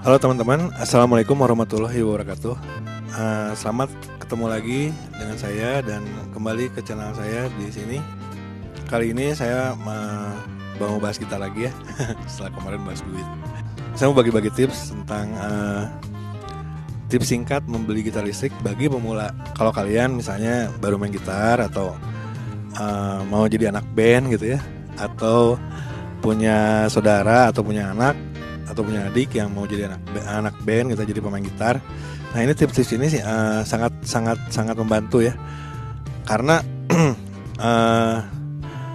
Halo teman-teman, Assalamualaikum warahmatullahi wabarakatuh. Selamat ketemu lagi dengan saya dan kembali ke channel saya di sini. Kali ini saya mau bahas gitar lagi ya, setelah kemarin bahas duit. Saya mau bagi-bagi tips tentang tips singkat membeli gitar listrik bagi pemula. Kalau kalian misalnya baru main gitar atau mau jadi anak band gitu ya, atau punya saudara atau punya anak atau punya adik yang mau jadi anak band gitu, jadi pemain gitar. Nah, ini tips-tips ini sih sangat membantu ya. Karena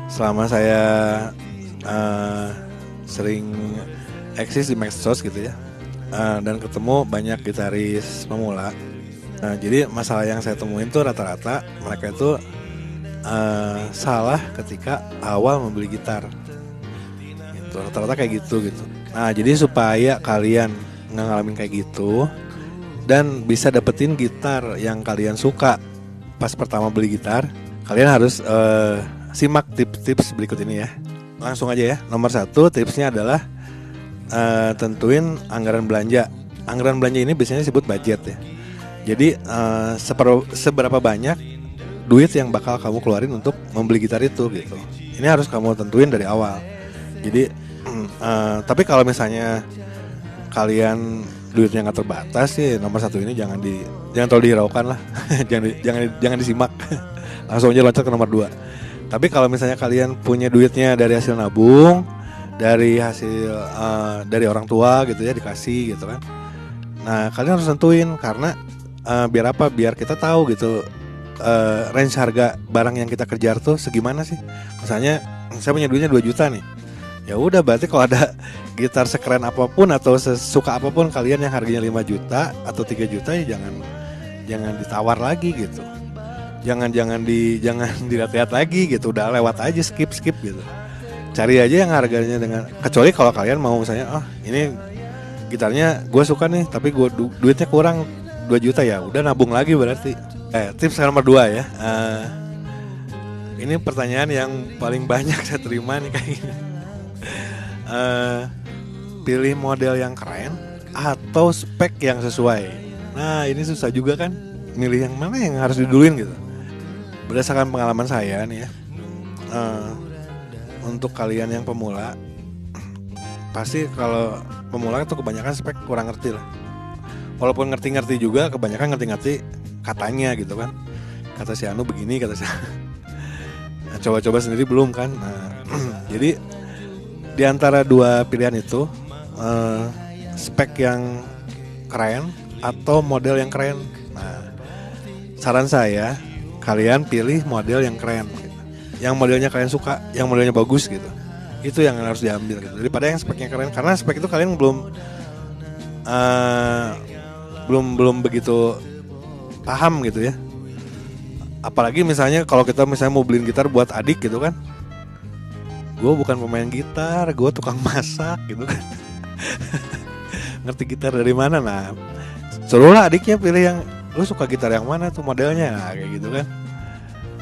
selama saya sering eksis di medsos gitu ya, dan ketemu banyak gitaris pemula. Nah, jadi masalah yang saya temuin tuh rata-rata mereka itu salah ketika awal membeli gitar. Gitu, rata-rata kayak gitu. Nah, jadi supaya kalian nggak ngalamin kayak gitu dan bisa dapetin gitar yang kalian suka pas pertama beli gitar, kalian harus simak tips-tips berikut ini ya. Langsung aja ya. Nomor 1 tipsnya adalah tentuin anggaran belanja. Anggaran belanja ini biasanya disebut budget ya. Jadi seberapa banyak duit yang bakal kamu keluarin untuk membeli gitar itu gitu. Ini harus kamu tentuin dari awal. Jadi tapi kalau misalnya kalian duitnya nggak terbatas sih, nomor 1 ini jangan terlalu dihiraukan lah. jangan disimak. Langsung aja loncat ke nomor 2. Tapi kalau misalnya kalian punya duitnya dari hasil nabung, dari hasil dari orang tua gitu ya, dikasih gitu kan. Nah, kalian harus tentuin karena biar apa? Biar kita tahu gitu range harga barang yang kita kejar tuh segimana sih. Misalnya saya punya duitnya 2 juta nih. Ya udah, berarti kalau ada gitar sekeren apapun atau sesuka apapun kalian yang harganya 5 juta atau 3 juta ya jangan ditawar lagi gitu. Jangan dilihat-lihat lagi gitu. Udah lewat aja, skip gitu. Cari aja yang harganya dengan, kecuali kalau kalian mau misalnya ini gitarnya gue suka nih tapi gue duitnya kurang 2 juta, ya udah nabung lagi berarti. Tips nomor 2 ya. Ini pertanyaan yang paling banyak saya terima nih kayak gini. Pilih model yang keren atau spek yang sesuai. Nah, ini susah juga kan, milih yang mana yang harus diduluin gitu. Berdasarkan pengalaman saya nih ya, untuk kalian yang pemula, pasti kalau pemula itu kebanyakan spek kurang ngerti lah. Walaupun ngerti juga, kebanyakan ngerti katanya gitu kan. Kata si Anu begini, kata si nah, coba-coba sendiri belum kan. Nah, jadi di antara 2 pilihan itu, spek yang keren atau model yang keren. Nah, saran saya kalian pilih model yang keren gitu. Yang modelnya kalian suka, yang modelnya bagus gitu. Itu yang harus diambil gitu. Daripada yang speknya keren, karena spek itu kalian belum begitu paham gitu ya. Apalagi misalnya kalau kita misalnya mau beliin gitar buat adik gitu kan. Gue bukan pemain gitar, gue tukang masak gitu kan. Ngerti gitar dari mana? Nah, suruhlah adiknya pilih yang, lu suka gitar yang mana tuh modelnya, nah, kayak gitu kan.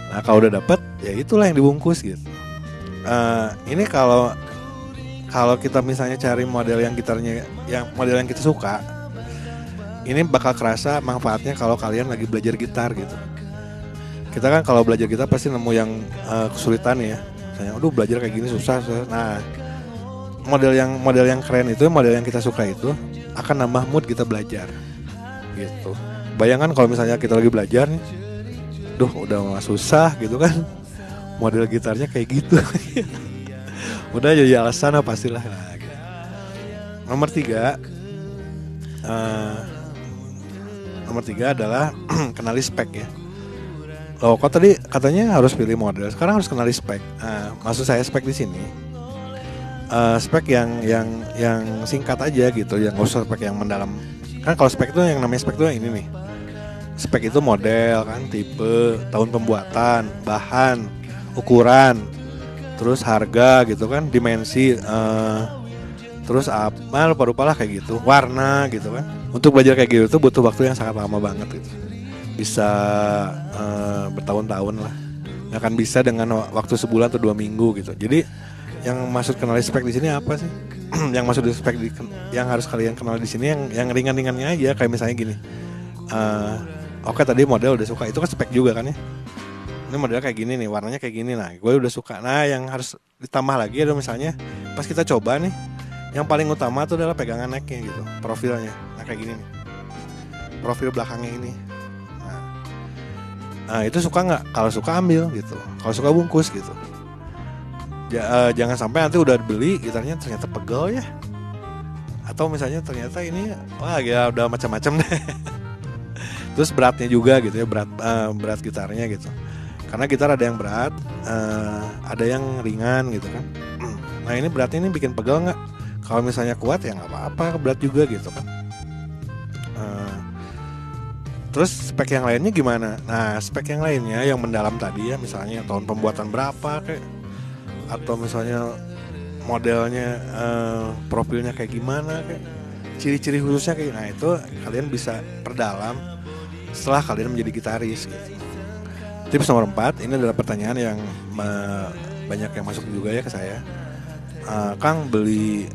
Nah, kalau udah dapet, ya itulah yang dibungkus gitu. Ini kalau kita misalnya cari model yang gitarnya, yang model yang kita suka, ini bakal kerasa manfaatnya kalau kalian lagi belajar gitar gitu. Kita kan kalau belajar gitar pasti nemu yang kesulitan ya. Misalnya, aduh belajar kayak gini susah. Nah, model yang keren itu, model yang kita suka itu akan nambah mood kita belajar gitu. Bayangkan kalau misalnya kita lagi belajar nih, duh udah susah gitu kan, model gitarnya kayak gitu. Udah jadi alasan pastilah. Nah, gitu. Nomor 3 adalah kenali spek ya. Oh, kok tadi katanya harus pilih model, sekarang harus kenali spek. Maksud saya spek di sini, spek yang singkat aja gitu, yang nggak usah spek yang mendalam. Kan kalau spek itu yang namanya spek itu yang ini nih. Spek itu model kan, tipe, tahun pembuatan, bahan, ukuran, terus harga gitu kan, dimensi, terus apa lupa-lupa lah kayak gitu, warna gitu kan. Untuk belajar kayak gitu tuh butuh waktu yang sangat lama banget gitu. Bisa bertahun-tahun lah. Nggak akan bisa dengan waktu sebulan atau 2 minggu gitu. Jadi yang maksud kenali spek di sini apa sih? Yang maksud di spek yang harus kalian kenal di sini yang ringan-ringannya aja, kayak misalnya gini. Oke, tadi model udah suka, itu kan spek juga kan ya. Ini modelnya kayak gini nih, warnanya kayak gini, nah gue udah suka. Nah yang harus ditambah lagi adalah misalnya pas kita coba nih, yang paling utama tuh adalah pegangan necknya gitu, profilnya. Nah kayak gini nih, profil belakangnya ini. Nah itu suka nggak? Kalau suka ambil gitu, kalau suka bungkus gitu. Jangan sampai nanti udah beli gitarnya ternyata pegel ya, atau misalnya ternyata ini wah ya udah macam-macam deh. Terus beratnya juga gitu ya, berat gitarnya gitu. Karena gitar ada yang berat, ada yang ringan gitu kan. Nah ini beratnya ini bikin pegel nggak? Kalau misalnya kuat ya nggak apa-apa, berat juga gitu kan. Terus spek yang lainnya gimana? Nah spek yang lainnya yang mendalam tadi ya, misalnya tahun pembuatan berapa kayak, atau misalnya modelnya, profilnya kayak gimana kayak, ciri-ciri khususnya kayak. Nah itu kalian bisa perdalam setelah kalian menjadi gitaris gitu. Tips nomor 4, ini adalah pertanyaan yang banyak yang masuk juga ya ke saya. Kang, beli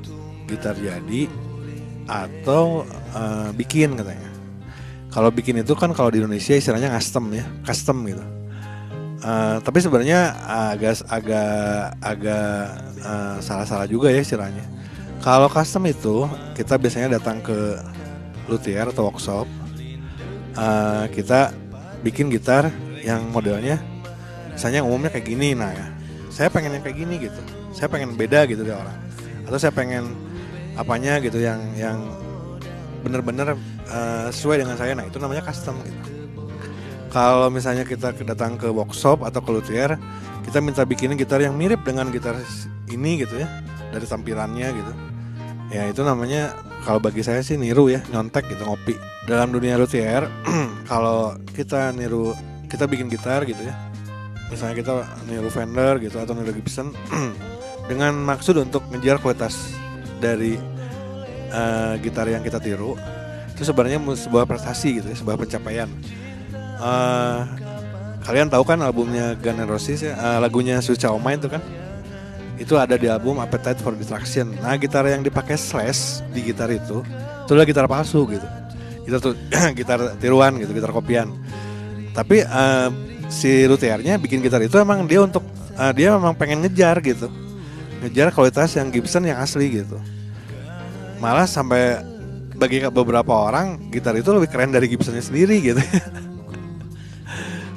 gitar jadi atau bikin katanya. Kalau bikin itu kan kalau di Indonesia istilahnya custom ya, custom gitu. Tapi sebenarnya agak salah-salah juga ya istilahnya. Kalau custom itu kita biasanya datang ke luthier atau workshop, kita bikin gitar yang modelnya misalnya umumnya kayak gini. Nah ya, saya pengen yang kayak gini gitu, saya pengen beda gitu dari orang, atau saya pengen apanya gitu yang bener-bener sesuai dengan saya. Nah itu namanya custom gitu. Kalau misalnya kita datang ke workshop atau ke luthier, kita minta bikinin gitar yang mirip dengan gitar ini gitu ya, dari tampilannya gitu ya, itu namanya kalau bagi saya sih niru ya, nyontek gitu, ngopi. Dalam dunia luthier kalau kita bikin gitar gitu ya, misalnya kita niru Fender gitu atau niru Gibson dengan maksud untuk ngejar kualitas dari gitar yang kita tiru, itu sebenarnya sebuah prestasi gitu ya, sebuah pencapaian. Kalian tahu kan albumnya Guns N' Roses ya, lagunya Sweet Child O' Mine itu kan, itu ada di album Appetite for Destruction. Nah gitar yang dipakai Slash di gitar itu adalah gitar palsu gitu, gitar tuh gitar tiruan gitu, gitar kopian. Tapi si luthiernya bikin gitar itu emang dia untuk dia memang pengen ngejar kualitas yang Gibson yang asli gitu. Malah sampai bagi beberapa orang gitar itu lebih keren dari Gibsonnya sendiri gitu.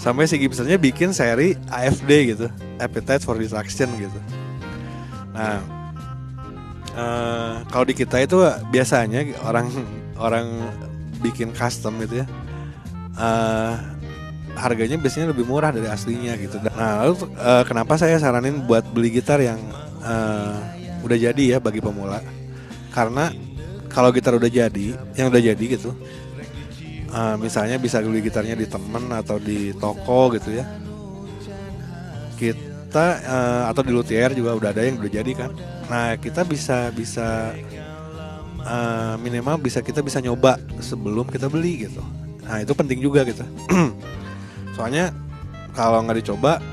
Sampai si Gibsonnya bikin seri AFD gitu, Appetite for Destruction gitu. Nah kalau di kita itu biasanya orang bikin custom gitu ya, harganya biasanya lebih murah dari aslinya gitu. Nah lalu kenapa saya saranin buat beli gitar yang udah jadi ya bagi pemula? Karena kalau gitar udah jadi, yang udah jadi gitu, misalnya bisa beli gitarnya di temen atau di toko gitu ya, kita atau di luthier juga udah ada yang udah jadi kan. Nah kita bisa minimal kita bisa nyoba sebelum kita beli gitu. Nah itu penting juga gitu. Soalnya kalau nggak dicoba,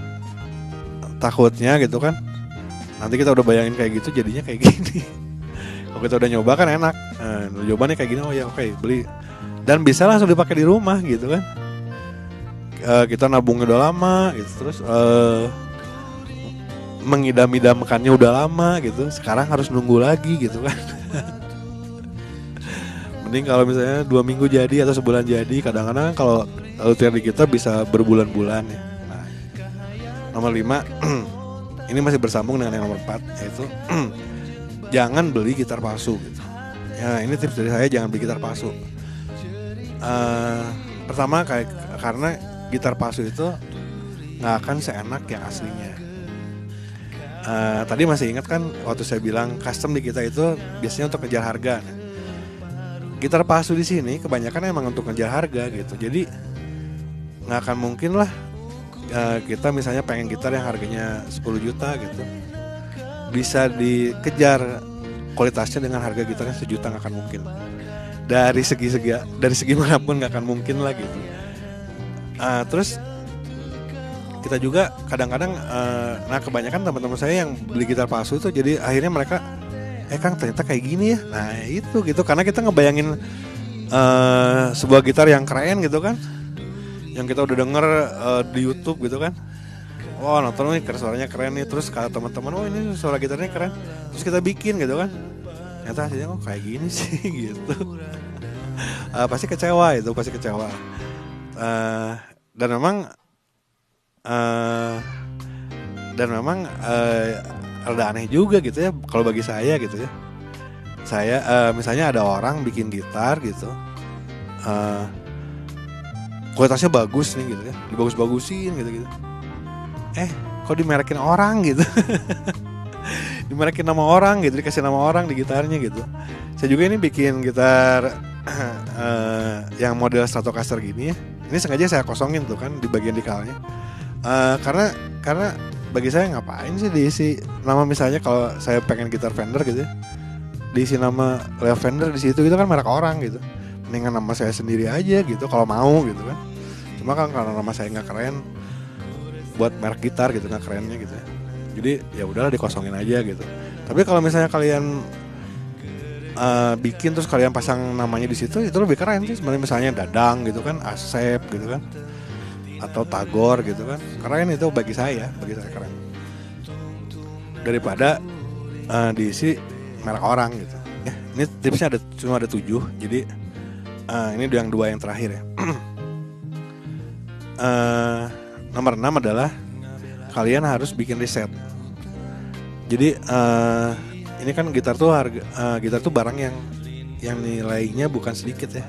takutnya gitu kan, nanti kita udah bayangin kayak gitu jadinya kayak gini. Kalau kita udah nyoba kan enak, nyoba nih kayak gini, oh ya oke, beli, dan bisa langsung dipakai di rumah gitu kan. Kita nabungnya udah lama gitu, terus mengidam-idamkannya udah lama gitu, sekarang harus nunggu lagi gitu kan. Mending kalau misalnya 2 minggu jadi atau sebulan jadi. Kadang-kadang kalau luthier di kita bisa berbulan-bulan ya. Nah, nomor 5 ini masih bersambung dengan yang nomor 4, yaitu jangan beli gitar palsu gitu. Ya ini tips dari saya, jangan beli gitar palsu. Pertama karena gitar palsu itu nggak akan seenak yang aslinya. Tadi masih ingat kan waktu saya bilang custom di kita itu biasanya untuk ngejar harga. Gitar palsu di sini kebanyakan emang untuk ngejar harga gitu. Jadi nggak akan mungkin lah kita misalnya pengen gitar yang harganya 10 juta gitu, bisa dikejar kualitasnya dengan harga gitarnya 1 juta, nggak akan mungkin. Dari segi manapun nggak akan mungkin lah gitu. Terus kita juga kadang-kadang nah kebanyakan teman-teman saya yang beli gitar palsu itu jadi akhirnya mereka Kang ternyata kayak gini ya. Nah itu gitu karena kita ngebayangin sebuah gitar yang keren gitu kan, yang kita udah denger di YouTube gitu kan. Wah nonton nih suaranya keren nih, terus kata teman-teman oh ini suara gitarnya keren, terus kita bikin gitu kan, ternyata hasilnya kok kayak gini sih gitu. Pasti kecewa itu, pasti kecewa. Dan memang rada aneh juga gitu ya kalau bagi saya gitu ya. Saya misalnya ada orang bikin gitar gitu, kualitasnya bagus nih gitu ya, dibagus-bagusin gitu. Kok dimerekin orang gitu. Dimerekin nama orang gitu, dikasih nama orang di gitarnya gitu. Saya juga ini bikin gitar yang model Stratocaster gini ya. Ini sengaja saya kosongin tuh kan di bagian dekalnya. Karena bagi saya ngapain sih diisi nama, misalnya kalau saya pengen gitar Fender gitu ya, diisi nama Leo Fender di situ gitu kan merek orang gitu. Mendingan nama saya sendiri aja gitu kalau mau gitu kan. Cuma kan karena nama saya nggak keren buat merek gitar gitu, nggak kerennya gitu ya. Jadi ya udahlah dikosongin aja gitu. Tapi kalau misalnya kalian bikin terus kalian pasang namanya di situ itu lebih keren sih sebenarnya, misalnya Dadang gitu kan, Asep gitu kan, atau Tagor gitu kan, keren itu bagi saya keren daripada diisi merek orang gitu ya. Ini tipsnya cuma ada 7, jadi ini yang 2 yang terakhir ya. Nomor 6 adalah kalian harus bikin riset. Jadi ini kan gitar tuh barang yang nilainya bukan sedikit ya.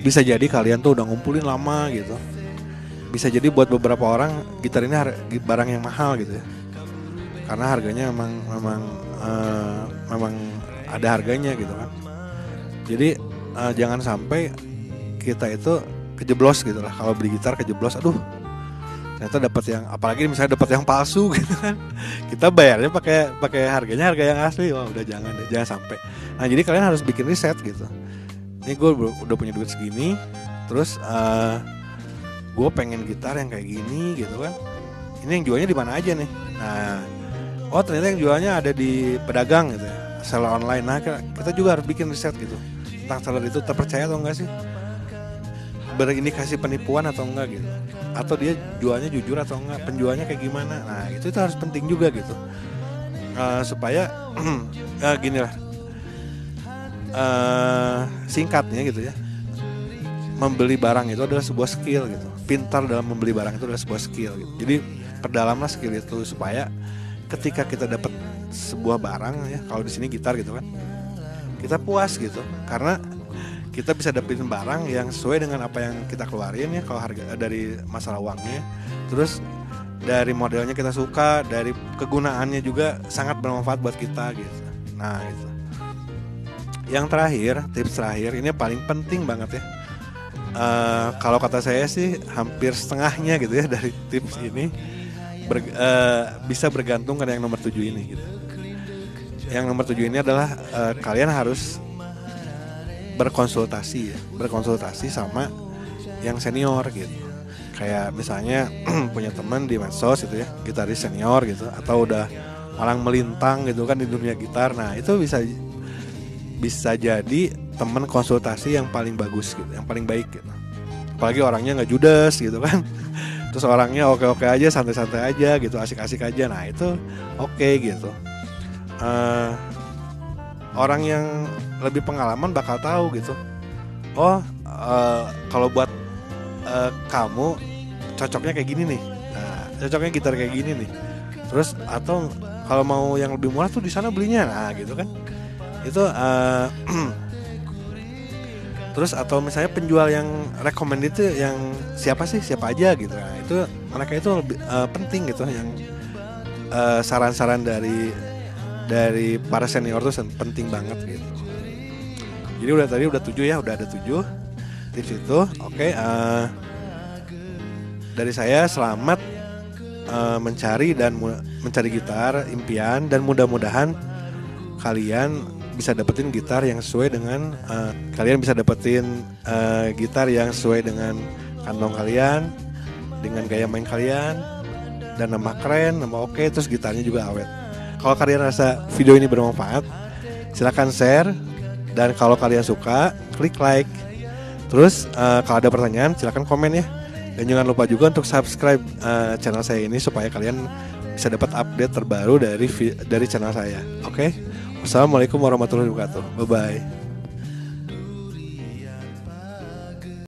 Bisa jadi kalian tuh udah ngumpulin lama gitu. Bisa jadi buat beberapa orang gitar ini barang yang mahal gitu ya. Karena harganya memang ada harganya gitu kan. Jadi jangan sampai kita itu kejeblos gitu lah. Kalau beli gitar kejeblos, aduh ternyata dapat yang, apalagi misalnya dapat yang palsu gitu kan, kita bayarnya pakai harganya harga yang asli. Wah udah jangan sampai. Nah jadi kalian harus bikin riset gitu. Ini gue udah punya duit segini, terus gue pengen gitar yang kayak gini gitu kan. Ini yang jualnya di mana aja nih? Nah, oh ternyata yang jualnya ada di pedagang gitu ya, seller online. Nah kita juga harus bikin riset gitu tentang seller itu terpercaya atau enggak sih, berindikasi penipuan atau enggak gitu, atau dia jualnya jujur atau enggak, penjualnya kayak gimana. Nah itu harus penting juga gitu, supaya gini lah, singkatnya gitu ya, membeli barang itu adalah sebuah skill gitu. Pintar dalam membeli barang itu adalah sebuah skill gitu. Jadi perdalamanlah skill itu supaya ketika kita dapat sebuah barang ya, kalau di sini gitar gitu kan, kita puas gitu karena kita bisa dapetin barang yang sesuai dengan apa yang kita keluarin ya, kalau harga dari masalah uangnya, terus dari modelnya kita suka, dari kegunaannya juga sangat bermanfaat buat kita gitu. Nah itu. Yang terakhir, tips terakhir ini paling penting banget ya. Kalau kata saya sih hampir setengahnya gitu ya dari tips ini bisa bergantung ke yang nomor 7 ini gitu. Yang nomor 7 ini adalah kalian harus berkonsultasi sama yang senior gitu. Kayak misalnya punya teman di medsos gitu ya, gitaris senior gitu, atau udah malang melintang gitu kan di dunia gitar. Nah itu bisa jadi teman konsultasi yang paling bagus gitu, yang paling baik gitu. Apalagi orangnya nggak judes gitu kan, terus orangnya oke aja, santai-santai aja gitu, asik-asik aja. Nah itu oke gitu. Orang yang lebih pengalaman bakal tahu gitu. Oh, kalau buat kamu cocoknya kayak gini nih. Nah, cocoknya gitar kayak gini nih. Terus atau kalau mau yang lebih murah tuh di sana belinya. Nah, gitu kan. Itu terus atau misalnya penjual yang recommend itu yang siapa aja gitu. Nah, itu mereka itu lebih penting gitu, yang saran-saran dari para senior tuh penting banget gitu. Jadi udah 7 ya, udah ada 7 tips itu. Oke, dari saya selamat mencari gitar impian, dan mudah-mudahan kalian bisa dapetin gitar yang sesuai dengan gitar yang sesuai dengan kantong kalian, dengan gaya main kalian dan nama keren, nama oke, terus gitarnya juga awet. Kalau kalian rasa video ini bermanfaat, silakan share, dan kalau kalian suka klik like. Terus kalau ada pertanyaan silakan komen ya. Dan jangan lupa juga untuk subscribe channel saya ini supaya kalian bisa dapat update terbaru dari channel saya. Oke? Wassalamualaikum warahmatullahi wabarakatuh. Bye bye.